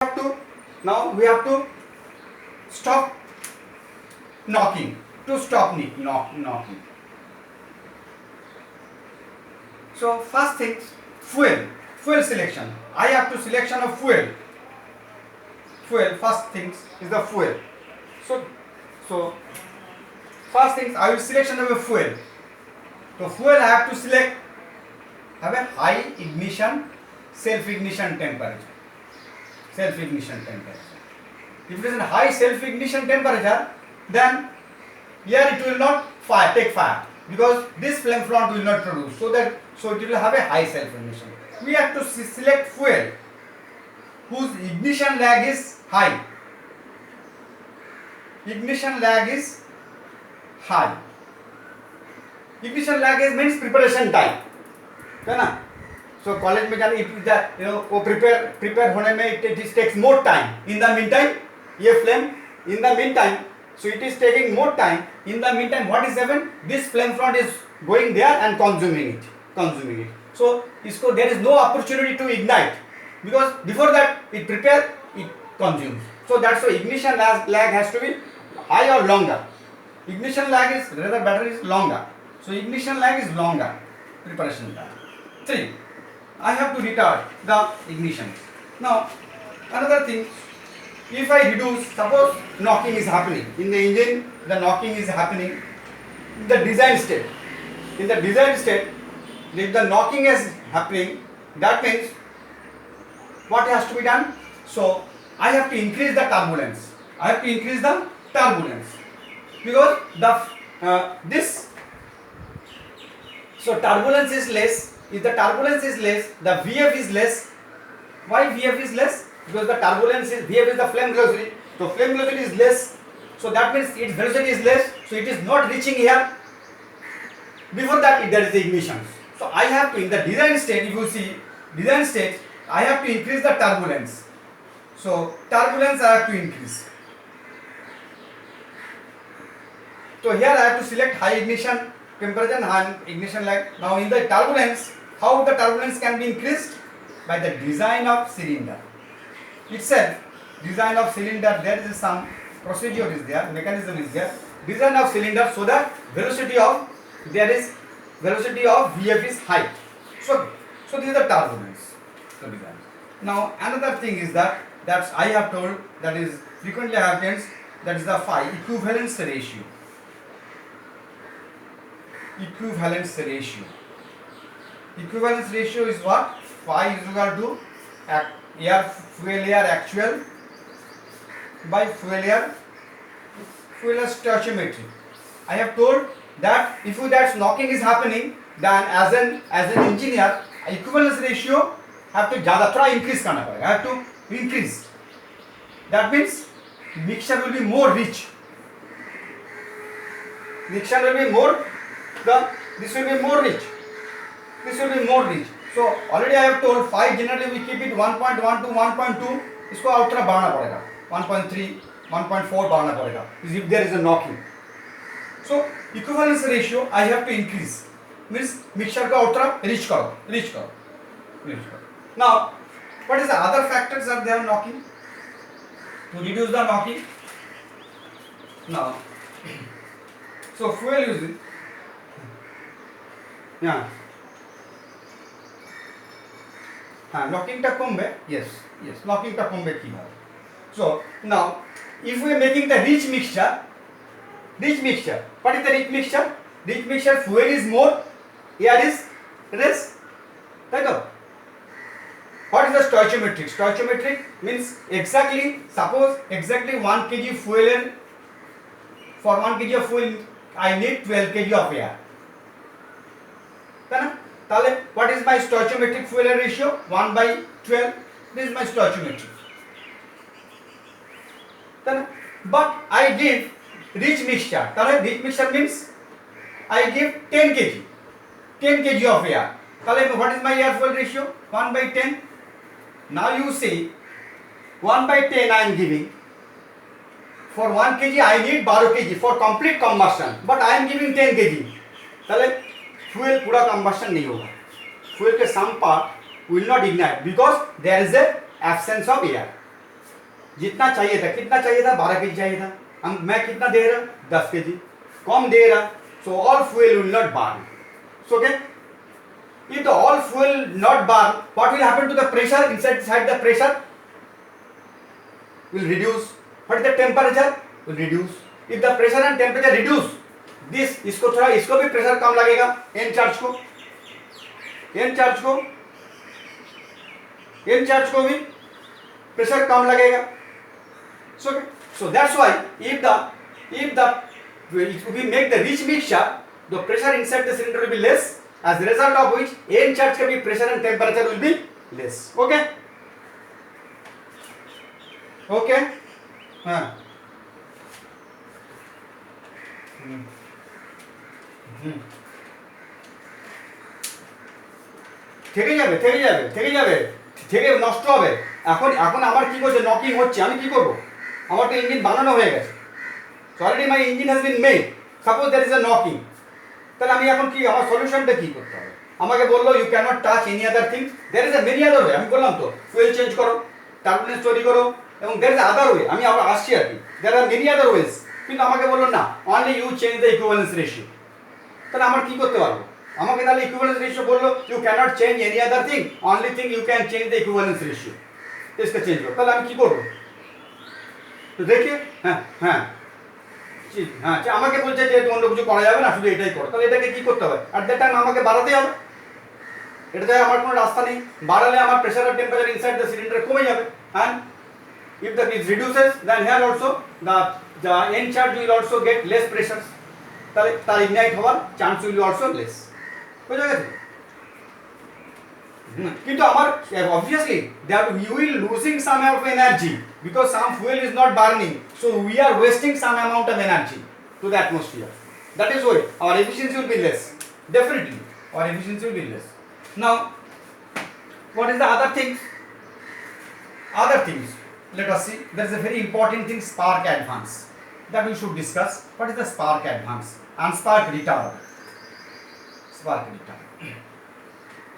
have to now we have to stop knocking to stop knocking. So first things, fuel selection. I have to selection of fuel. First things is the fuel. So first things I will selection of a fuel. So fuel I have to select have a high ignition self ignition temperature. If it is a high self ignition temperature, then here it will not take fire because this flame front will not produce. So it will have a high self ignition. We have to select fuel whose ignition lag is high. Ignition lag is high. Ignition lag is means preparation time, है ना? So college में जाने वो prepare होने में it takes more time. In the meantime, ये flame in the meantime, so it is taking more time. In the meantime, what is happening? This flame front is going there and consuming it. So इसको there is no opportunity to ignite because before that it prepare, it consumes. So that's why ignition lag has to be high or longer. Ignition lag is rather battery is longer. So ignition lag is longer. Preparation time. 3. I have to retard the ignition. Now another thing, if I reduce, suppose knocking is happening in the engine, the knocking is happening in the design state. In the design state, if the knocking is happening, that means what has to be done? So I have to increase the turbulence. Because so turbulence is less. If the turbulence is less, the Vf is less. Why Vf is less? Because the turbulence is Vf is the flame velocity. So flame velocity is less. So that means its velocity is less. So it is not reaching here. Before that, there is the ignition. So I have to, in the design state, if you see design state, I have to increase the turbulence. So turbulence I have to increase. So here I have to select high ignition temperature and high ignition lag. Now in the turbulence, how the turbulence can be increased? By the design of cylinder itself. Design of cylinder, there is some procedure is there, mechanism is there. Design of cylinder so that velocity of Vf is high. So this is the turbulence. Now another thing is that I have told that is frequently happens, that is the phi equivalence ratio. Equivalence ratio is what? Phi is equal to fuel air actual by fuel air stoichiometry. I have told that if that knocking is happening, then as an engineer, equivalence ratio have to ज़्यादा थोड़ा increase करना पड़ेगा. I have to increase. That means mixture will be more rich. This will be more rich. So already I have told phi generally we keep it 1.1 to 1.2. इसको और थोड़ा बढ़ाना पड़ेगा. 1.3, 1.4 बढ़ाना पड़ेगा. If there is a knocking. So equivalence ratio I have to increase. Means mixture का और थोड़ा rich करो. Now what is the other factors are there knocking? To reduce the knocking. Now so fuel using. Yeah. Knocking টা কমবে. Yes. Knocking টা কমবে কিভাবে? So now if we are making the rich mixture, what is the rich mixture? Rich mixture, fuel is more, air is less. Right? What is the stoichiometric? Stoichiometric means suppose exactly 1 kg fuel, for 1 kg of fuel I need 12 kg of air. তাহলে what is my stoichiometric fuel air ratio? 1/12. This is my stoichiometric. But I give rich mixture. Rich mixture means I give 10 kg of air. What is my air fuel ratio? 1/10. Now you see 1/10 I am giving. For 1 kg I need 12 kg for complete combustion. But I am giving 10 kg. Fuel पूरा combustion नहीं होगा. Fuel के some part will not ignite because there is a absence of air. जितना चाहिए था, कितना चाहिए था, 12 kg चाहिए था, मैं कितना दे रहा, 10 kg कम दे रहा, so all fuel will not burn. So okay, if the all fuel not burn, what will happen to the pressure inside the pressure will reduce, but the temperature will reduce. If the pressure and temperature reduce, this इसको थोड़ा, इसको भी pressure कम लगेगा, n charge को भी pressure कम लगेगा. So that's why if we make the rich mixture, the pressure inside the cylinder will be less, as a result of which n charge का भी pressure and temperature will be less. Okay? Okay? हाँ. থেকে নষ্ট হবে. এখন আমার কি করছে, নকিং হচ্ছে, আমি কি করব, আমার তো ইঞ্জিন বানানো হয়ে গেছে, so already my engine has been made, suppose there is a knocking, তাহলে আমি এখন কি, আমার সলিউশনটা কি করতে হবে, আমাকে বললো you can't touch any other thing, there is a many other way, আমি বললাম তো ফুয়েল চেঞ্জ করো, টার্বুলেন্স তৈরি করো, এবং দ্যার ইজ আদার ওয়ে, আমি আবার আসছি আর কি, there are many other ways, কিন্তু আমাকে বললো না only you change the equivalence ratio, তাহলে আমার কি করতে পারবো, আমাকে তাহলে ইকুইভ্যালেন্স রেশিও বললো you can't change any other thing, only thing you can change the equivalence ratio, इसका চেঞ্জ করো, তাহলে আমি কি করবো, তো দেখি, হ্যাঁ আমাকে বলছে যে অন্য কিছু করা যাবে না, শুধু এটাই করো, তাহলে এটাকে কি করতে হবে, অ্যাট দ্যাট টাইম আমাকে বাড়াতে হবে, এটাতে আমার কোনো রাস্তা নেই, বাড়ালে আমার প্রেসার আর টেম্পারেচার ইনসাইড দ্য সিলিন্ডার কমে যাবে, and if the it reduces, then here also the n charge will also get less pressure, তাহলে তার ইগনাইট হওয়ার চান্স will also less, বুঝা গেছে, কিন্তু আমার obviously that we will losing some of energy because some fuel is not burning, so we are wasting some amount of energy to the atmosphere, that is why our efficiency will be less, definitely our efficiency will be less. Now what is the other things, let us see, there is a very important thing, spark advance, that we should discuss. What is the spark advance and spark retard,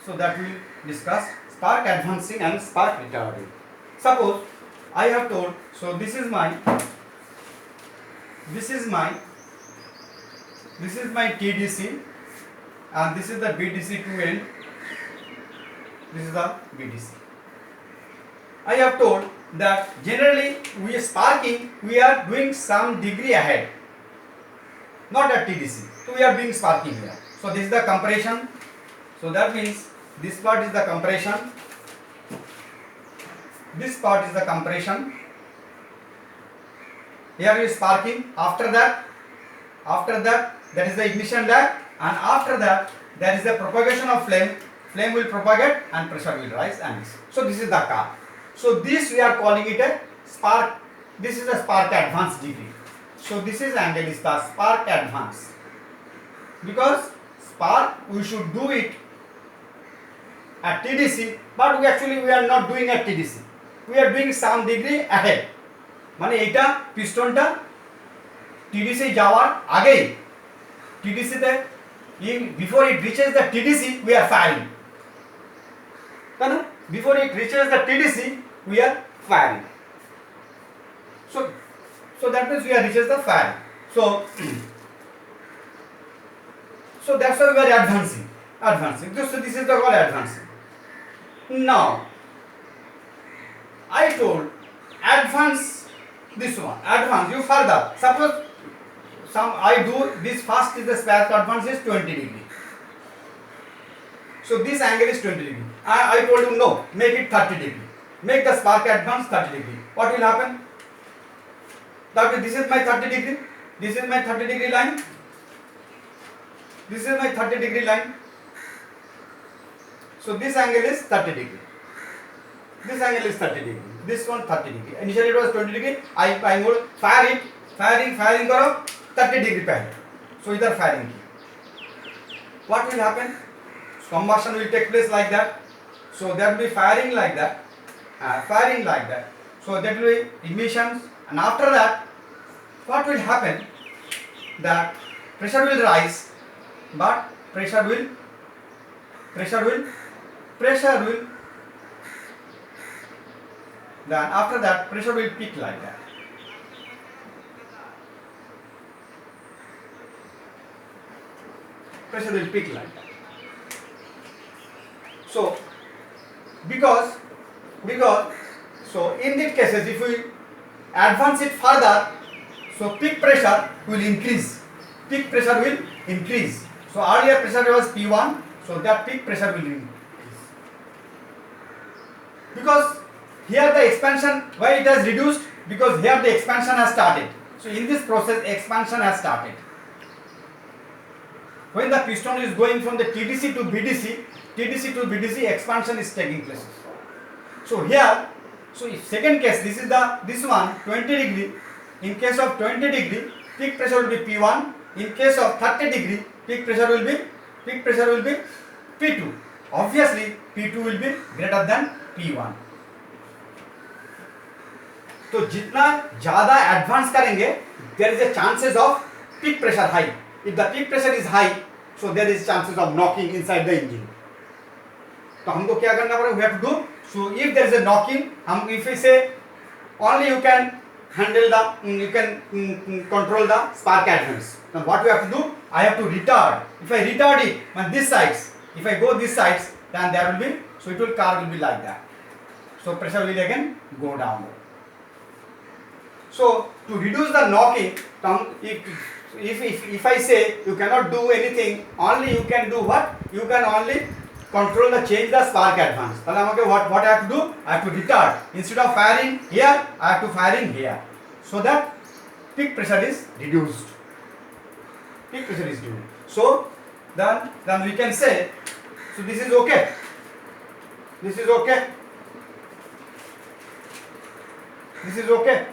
so that we discuss spark advancing and spark retarding. Suppose I have told, so this is my TDC and this is the BDC to end, this is the BDC. I have told that generally we are sparking, we are doing some degree ahead, not at TDC, so we are doing sparking here. So this is the compression, so that means this part is the compression, this part is the compression, here is sparking, after that that is the ignition lag, and after that there is the propagation of flame will propagate and pressure will rise, and so this is the curve. So this we are calling it a spark, this is a spark advance degree, so this is angle is the spark advance, because spark we should do it at TDC, but we are not doing at TDC, we are doing some degree ahead, মানে এইটা পিস্টনটা TDC যাওয়ার আগেই, TDC তে before it reaches the TDC we are firing, তাই না, before it reaches the TDC we are firing, so that means we are reaches the firing, so that's why we are advancing, so this is the called advancing. Now I told advance, this one advance, you further, suppose I do this, first is the spark advance is 20 degree, so this angle is 20 degree, I told you no, make it 30 degree, make the spark advance 30 degree, what will happen, that means this is my 30 degree, this is my 30 degree line, this is my 30 degree line, so this angle is 30 degree, this angle is 30 degree, this one 30 degree, initially it was 20 degree, I will firing karo 30 degree पे, so इधर firing की, what will happen, combustion will take place like that, so there will be firing like that, so that will be emissions, and after that what will happen, that pressure will rise, but pressure will then after that pressure will peak like that. Pressure will peak like that. So because so in these cases, if we advance it further, so peak pressure will increase. Peak pressure will increase. So earlier pressure was P1, so that peak pressure will increase. Because here the expansion, why it has reduced? Because here the expansion has started. So in this process, expansion has started. When the piston is going from the TDC to BDC, expansion is taking place. So here, so if second case, this one 20 degree. In case of 20 degree, peak pressure will be P1. In case of 30 degree, peak pressure will be P2. Obviously, P2 will be greater than P1. तो जितना ज़्यादा advance करेंगे, there is a chances of peak pressure high. If the peak pressure is high, so there is chances of knocking inside the engine. तो हमको क्या करना पड़ेगा? We have to do. So if there is a knocking, if we say only you can handle you can control the spark advance. Now what we have to do? I have to retard. If I retard it on this sides, if I go this sides, then there will be, so car will be like that. So pressure will again go down. So to reduce the knocking, if I say you cannot do anything, only you can do what? You can only control change the spark advance. What I have to do? I have to retard. Instead of firing here, I have to firing here. So that peak pressure is reduced. Peak pressure is reduced. So then we can say, so this is okay. This is okay. This is okay.